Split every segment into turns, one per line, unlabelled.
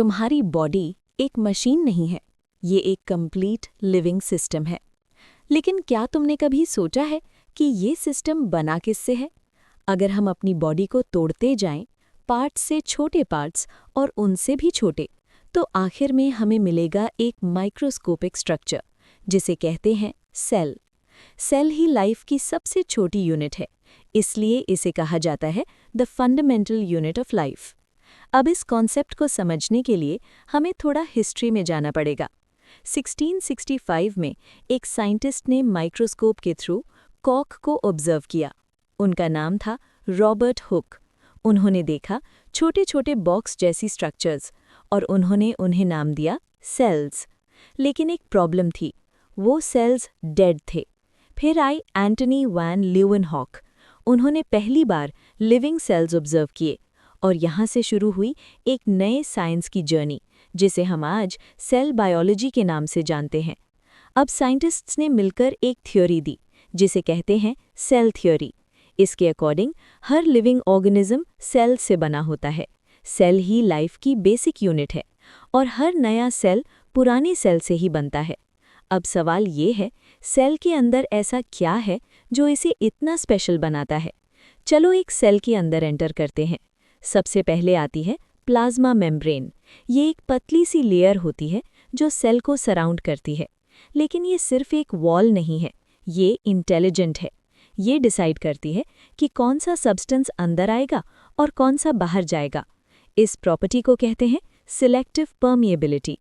तुम्हारी बॉडी एक मशीन नहीं है, ये एक कंप्लीट लिविंग सिस्टम है। लेकिन क्या तुमने कभी सोचा है कि ये सिस्टम बना किससे है? अगर हम अपनी बॉडी को तोड़ते जाएं, पार्ट्स से छोटे पार्ट्स और उनसे भी छोटे, तो आखिर में हमें मिलेगा एक माइक्रोस्कोपिक स्ट्रक्चर, जिसे कहते हैं सेल। सेल ही लाइफ की सबसे छोटी यूनिट है, इसलिए इसे कहा जाता है the fundamental unit of life. अब इस कॉन्सेप्ट को समझने के लिए हमें थोड़ा हिस्ट्री में जाना पड़ेगा। 1665 में एक साइंटिस्ट ने माइक्रोस्कोप के थ्रू कॉक को ऑब्जर्व किया। उनका नाम था रॉबर्ट हुक। उन्होंने देखा छोटे छोटे बॉक्स जैसी स्ट्रक्चर्स और उन्होंने उन्हें नाम दिया सेल्स। लेकिन एक प्रॉब्लम थी, वो सेल्स डेड थे। फिर आई एंटनी वैन ल्यूवेनहॉक। उन्होंने पहली बार लिविंग सेल्स ऑब्जर्व किए और यहाँ से शुरू हुई एक नए साइंस की जर्नी, जिसे हम आज सेल बायोलॉजी के नाम से जानते हैं। अब साइंटिस्ट्स ने मिलकर एक थ्योरी दी, जिसे कहते हैं सेल थ्योरी। इसके अकॉर्डिंग हर लिविंग ऑर्गेनिज्म सेल से बना होता है। सेल ही लाइफ की बेसिक यूनिट है और हर नया सेल पुराने सेल से ही बनता है। अब सवाल ये है, सेल के अंदर ऐसा क्या है जो इसे इतना स्पेशल बनाता है? चलो एक सेल के अंदर एंटर करते हैं। सबसे पहले आती है प्लाज्मा मेम्ब्रेन। ये एक पतली सी लेयर होती है जो सेल को सराउंड करती है। लेकिन ये सिर्फ एक वॉल नहीं है, ये इंटेलिजेंट है। ये डिसाइड करती है कि कौन सा सब्सटेंस अंदर आएगा और कौन सा बाहर जाएगा। इस प्रॉपर्टी को कहते हैं सिलेक्टिव परमिएबिलिटी।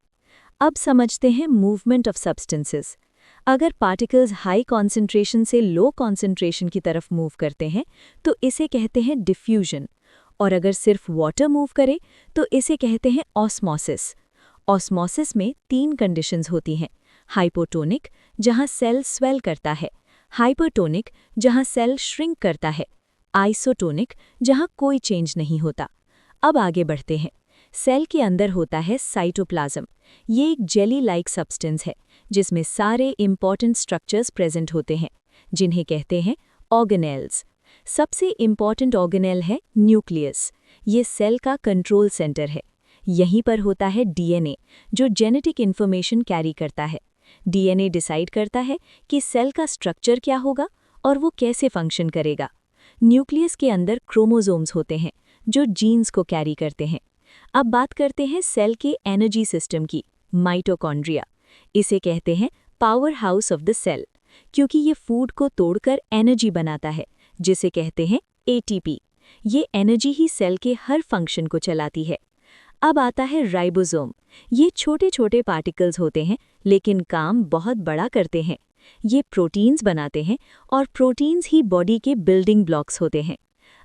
अब समझते हैं मूवमेंट ऑफ सब्सटेंसेस। अगर पार्टिकल्स हाई कॉन्सेंट्रेशन से लो कॉन्सेंट्रेशन की तरफ मूव करते हैं तो इसे कहते हैं डिफ्यूजन, और अगर सिर्फ वाटर मूव करे तो इसे कहते हैं ऑस्मोसिस। ऑस्मोसिस में 3 कंडीशंस होती हैं: हाइपोटोनिक, जहां सेल स्वेल करता है; हाइपरटोनिक, जहां सेल श्रिंक करता है; आइसोटोनिक, जहां कोई चेंज नहीं होता। अब आगे बढ़ते हैं। सेल के अंदर होता है साइटोप्लाज्म। ये एक जेली लाइक सब्सटेंस है जिसमें सारे इंपॉर्टेंट स्ट्रक्चर्स प्रेजेंट होते हैं, जिन्हें कहते हैं ऑर्गेनेल्स। सबसे इंपॉर्टेंट ऑर्गेनेल है न्यूक्लियस। ये सेल का कंट्रोल सेंटर है। यहीं पर होता है डीएनए, जो जेनेटिक इन्फॉर्मेशन कैरी करता है। डीएनए डिसाइड करता है कि सेल का स्ट्रक्चर क्या होगा और वो कैसे फंक्शन करेगा। न्यूक्लियस के अंदर क्रोमोसोम्स होते हैं जो जीन्स को कैरी करते हैं। अब बात करते हैं सेल के एनर्जी सिस्टम की, माइटोकॉन्ड्रिया। इसे कहते हैं power house of the cell, क्योंकि ये फूड को तोड़कर एनर्जी बनाता है, जिसे कहते हैं एटीपी। ये एनर्जी ही सेल के हर फंक्शन को चलाती है। अब आता है राइबोसोम। ये छोटे छोटे पार्टिकल्स होते हैं लेकिन काम बहुत बड़ा करते हैं। ये प्रोटीन्स बनाते हैं और प्रोटीन्स ही बॉडी के बिल्डिंग ब्लॉक्स होते हैं।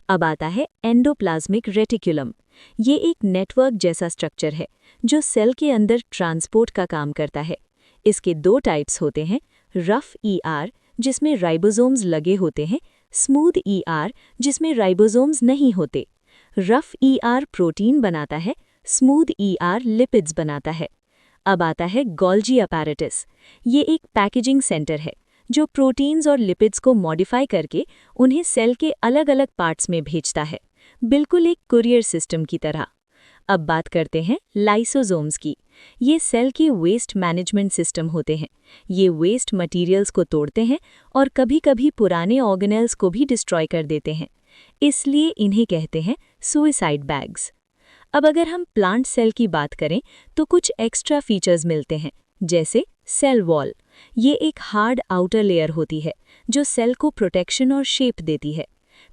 अब आता है एंडोप्लाज्मिक रेटिकुलम। ये एक नेटवर्क जैसा स्ट्रक्चर है जो सेल के अंदर ट्रांसपोर्ट का काम करता है। इसके 2 टाइप्स होते हैं, रफ ईआर जिसमें राइबोसोम्स लगे होते हैं, स्मूथ ईआर जिसमें राइबोसोम्स नहीं होते। रफ ईआर प्रोटीन बनाता है, स्मूथ ईआर लिपिड्स बनाता है। अब आता है गोल्जी अपैरेटस। ये एक पैकेजिंग सेंटर है जो प्रोटीन्स और लिपिड्स को मॉडिफाई करके उन्हें सेल के अलग अलग पार्ट्स में भेजता है, बिल्कुल एक कुरियर सिस्टम की तरह। अब बात करते हैं लाइसोसोम्स की। ये सेल के वेस्ट मैनेजमेंट सिस्टम होते हैं। ये वेस्ट मटेरियल्स को तोड़ते हैं और कभी-कभी पुराने ऑर्गेनेल्स को भी डिस्ट्रॉय कर देते हैं। इसलिए इन्हें कहते हैं सुइसाइड बैग्स। अब अगर हम प्लांट सेल की बात करें तो कुछ एक्स्ट्रा फीचर्स मिलते हैं, जैसे सेल वॉल। ये एक हार्ड आउटर लेयर होती है जो सेल को प्रोटेक्शन और शेप देती है।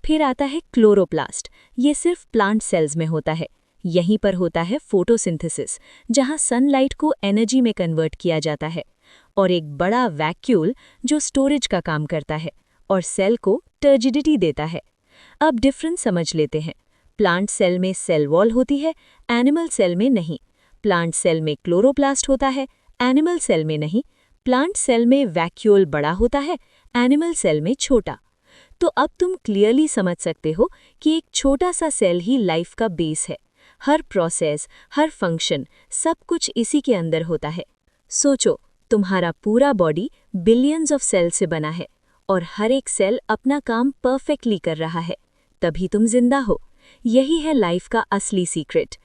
फिर आता है क्लोरोप्लास्ट। ये सिर्फ प्लांट सेल्स में होता है। यहीं पर होता है फोटोसिंथेसिस, जहां सनलाइट को एनर्जी में कन्वर्ट किया जाता है। और एक बड़ा वैक्यूल जो स्टोरेज का काम करता है और सेल को टर्जिडिटी देता है। अब डिफरेंस समझ लेते हैं। प्लांट सेल में सेल वॉल होती है, एनिमल सेल में नहीं। प्लांट सेल में क्लोरोप्लास्ट होता है, एनिमल सेल में नहीं। प्लांट सेल में वैक्यूल बड़ा होता है, एनिमल सेल में छोटा। तो अब तुम क्लियरली समझ सकते हो कि एक छोटा सा सेल ही लाइफ का बेस है। हर प्रोसेस, हर फंक्शन, सब कुछ इसी के अंदर होता है। सोचो, तुम्हारा पूरा बॉडी बिलियंस ऑफ सेल से बना है और हर एक सेल अपना काम परफेक्टली कर रहा है, तभी तुम जिंदा हो। यही है लाइफ का असली सीक्रेट,